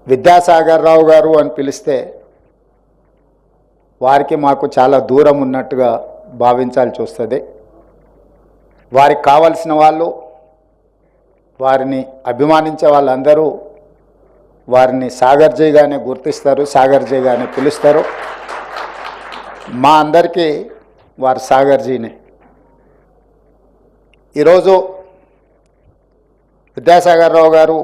విద్యాసాగర్ రావు గారు అని పిలిస్తే వారికి మాకు చాలా దూరం ఉన్నట్టుగా భావించాల్సి వస్తుంది. వారికి కావలసిన వాళ్ళు, వారిని అభిమానించే వాళ్ళందరూ వారిని సాగర్జీగానే గుర్తిస్తారు, సాగర్జీగానే పిలుస్తారు. మా అందరికీ వారు సాగర్జీనే. ఈరోజు విద్యాసాగర్ రావు గారు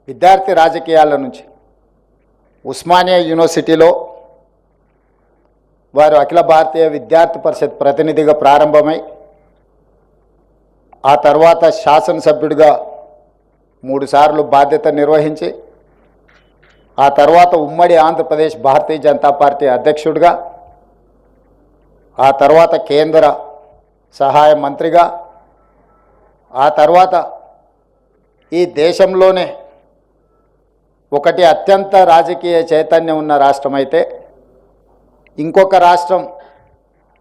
విద్యార్థి రాజకీయాల నుంచి ఉస్మానియా యూనివర్సిటీలో వారు అఖిల భారతీయ విద్యార్థి పరిషత్ ప్రతినిధిగా ప్రారంభమై ఆ తర్వాత శాసనసభ్యుడిగా 3 సార్లు బాధ్యత నిర్వహించి ఆ తర్వాత ఉమ్మడి ఆంధ్రప్రదేశ్ భారతీయ జనతా పార్టీ అధ్యక్షుడిగా, ఆ తర్వాత కేంద్ర సహాయ మంత్రిగా, ఆ తర్వాత ఈ దేశంలోనే ఒకటి అత్యంత రాజకీయ చైతన్యం ఉన్న రాష్ట్రం అయితే ఇంకొక రాష్ట్రం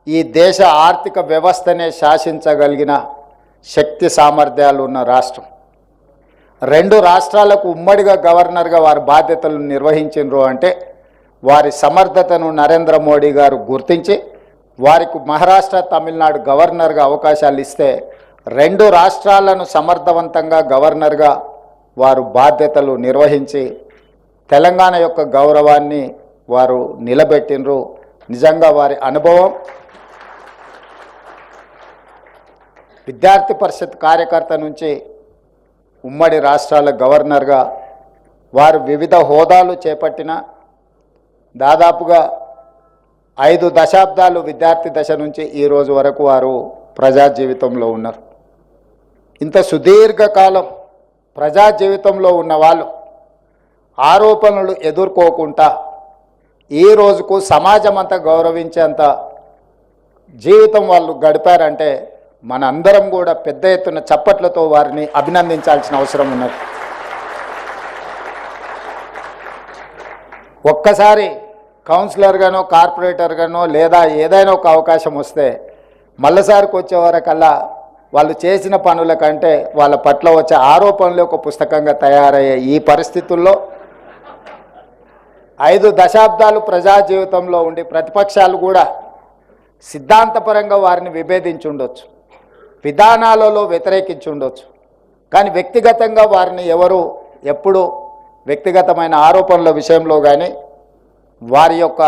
ఈ దేశ ఆర్థిక వ్యవస్థనే శాసించగలిగిన శక్తి సామర్థ్యాలు ఉన్న రాష్ట్రం. 2 రాష్ట్రాలకు ఉమ్మడిగా గవర్నర్గా వారి బాధ్యతలు నిర్వహించారు అంటే వారి సమర్థతను నరేంద్ర మోడీ గారు గుర్తించి వారికి మహారాష్ట్ర, తమిళనాడు గవర్నర్గా అవకాశాలు ఇస్తే 2 రాష్ట్రాలను సమర్థవంతంగా గవర్నర్గా వారు బాధ్యతలు నిర్వహించి తెలంగాణ యొక్క గౌరవాన్ని వారు నిలబెట్టినరు. నిజంగా వారి అనుభవం విద్యార్థి పరిషత్ కార్యకర్త నుంచి ఉమ్మడి రాష్ట్రాల గవర్నర్గా వారు వివిధ హోదాలు చేపట్టిన దాదాపుగా 5 దశాబ్దాలు విద్యార్థి దశ నుంచి ఈ రోజు వరకు వారు ప్రజా జీవితంలో ఉన్నారు. ఇంత సుదీర్ఘకాలం ప్రజా జీవితంలో ఉన్న వాళ్ళు ఆరోపణలు ఎదుర్కోకుండా ఈ రోజుకు సమాజం అంతా గౌరవించేంత జీవితం వాళ్ళు గడిపారంటే మనందరం కూడా పెద్ద ఎత్తున చప్పట్లతో వారిని అభినందించాల్సిన అవసరం ఉన్నది. ఒక్కసారి కౌన్సిలర్గానో, కార్పొరేటర్గానో లేదా ఏదైనా ఒక అవకాశం వస్తే మళ్ళసారికి వచ్చే వరకల్లా వాళ్ళు చేసిన పనుల కంటే వాళ్ళ పట్ల వచ్చే ఆరోపణలు ఒక పుస్తకంగా తయారయ్యే ఈ పరిస్థితుల్లో 5 దశాబ్దాలు ప్రజా జీవితంలో ఉండి ప్రతిపక్షాలు కూడా సిద్ధాంతపరంగా వారిని విభేదించి ఉండొచ్చు, విధానాలలో వ్యతిరేకించి ఉండొచ్చు, కానీ వ్యక్తిగతంగా వారిని ఎవరు ఎప్పుడు వ్యక్తిగతమైన ఆరోపణల విషయంలో కానీ వారి యొక్క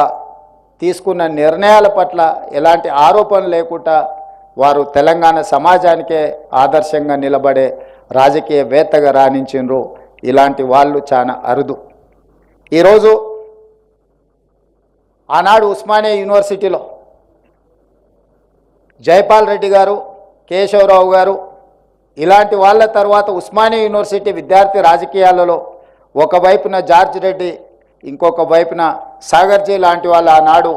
తీసుకున్న నిర్ణయాల పట్ల ఎలాంటి ఆరోపణ లేకుండా వారు తెలంగాణ సమాజానికే ఆదర్శంగా నిలబడే రాజకీయవేత్తగా రాణించిండ్రు. ఇలాంటి వాళ్ళు చాలా అరుదు. ఈరోజు ఆనాడు ఉస్మానియా యూనివర్సిటీలో జైపాల్ రెడ్డి గారు, కేశవరావు గారు ఇలాంటి వాళ్ళ తర్వాత ఉస్మానియా యూనివర్సిటీ విద్యార్థి రాజకీయాలలో ఒకవైపున జార్జ్ రెడ్డి, ఇంకొక వైపున సాగర్జీ లాంటి వాళ్ళు ఆనాడు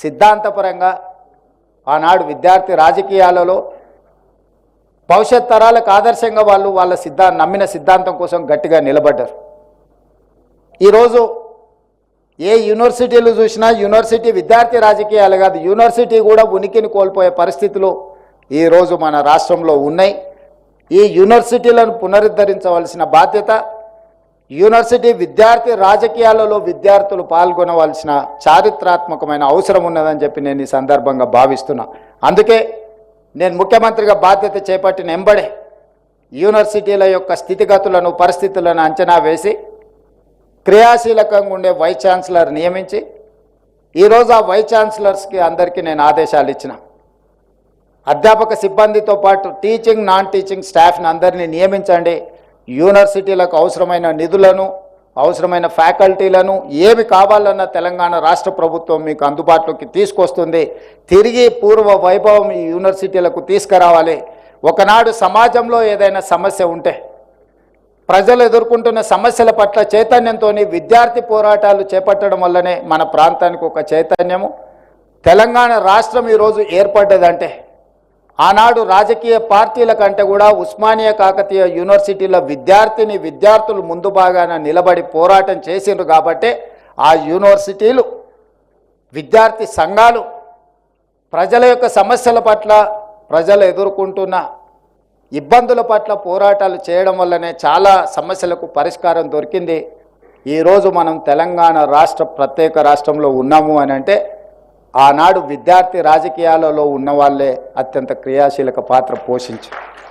సిద్ధాంతపరంగా ఆనాడు విద్యార్థి రాజకీయాలలో భవిష్యత్ తరాలకు ఆదర్శంగా వాళ్ళు వాళ్ళ నమ్మిన సిద్ధాంతం కోసం గట్టిగా నిలబడ్డారు. ఈరోజు ఏ యూనివర్సిటీలు చూసినా యూనివర్సిటీ విద్యార్థి రాజకీయాలు కాదు, యూనివర్సిటీ కూడా ఉనికిని కోల్పోయే పరిస్థితులు ఈరోజు మన రాష్ట్రంలో ఉన్నాయి. ఈ యూనివర్సిటీలను పునరుద్ధరించవలసిన బాధ్యత, యూనివర్సిటీ విద్యార్థి రాజకీయాలలో విద్యార్థులు పాల్గొనవలసిన చారిత్రాత్మకమైన అవసరం ఉన్నదని చెప్పి నేను ఈ సందర్భంగా భావిస్తున్నా. అందుకే నేను ముఖ్యమంత్రిగా బాధ్యత చేపట్టిన ఎంబడే యూనివర్సిటీల యొక్క స్థితిగతులను, పరిస్థితులను అంచనా వేసి క్రియాశీలకంగా ఉండే వైస్ ఛాన్సలర్ నియమించి ఈరోజు ఆ వైస్ ఛాన్సలర్స్కి అందరికీ నేను ఆదేశాలు ఇచ్చిన. అధ్యాపక సిబ్బందితో పాటు టీచింగ్, నాన్ టీచింగ్ స్టాఫ్ని అందరినీ నియమించండి. యూనివర్సిటీలకు అవసరమైన నిధులను, అవసరమైన ఫ్యాకల్టీలను ఏమి కావాలన్న తెలంగాణ రాష్ట్ర ప్రభుత్వం మీకు అందుబాటులోకి తీసుకొస్తుంది. తిరిగి పూర్వ వైభవం ఈ యూనివర్సిటీలకు తీసుకురావాలి. ఒకనాడు సమాజంలో ఏదైనా సమస్య ఉంటే ప్రజలు ఎదుర్కొంటున్న సమస్యల పట్ల చైతన్యంతో విద్యార్థి పోరాటాలు చేపట్టడం వల్లనే మన ప్రాంతానికి ఒక చైతన్యము, తెలంగాణ రాష్ట్రం ఈరోజు ఏర్పడ్డదంటే ఆనాడు రాజకీయ పార్టీల కంటే కూడా ఉస్మానియా కాకతీయ యూనివర్సిటీల విద్యార్థులు ముందు భాగాన నిలబడి పోరాటం చేసిండ్రు కాబట్టి ఆ యూనివర్సిటీలు, విద్యార్థి సంఘాలు ప్రజల యొక్క సమస్యల పట్ల, ప్రజలు ఎదుర్కొంటున్న ఇబ్బందుల పట్ల పోరాటాలు చేయడం వల్లనే చాలా సమస్యలకు పరిష్కారం దొరికింది. ఈరోజు మనం తెలంగాణ రాష్ట్ర ప్రత్యేక రాష్ట్రంలో ఉన్నాము అని అంటే ఆనాడు విద్యార్థి రాజకీయాలలో ఉన్న వాళ్ళే అత్యంత క్రియాశీలక పాత్ర పోషించారు.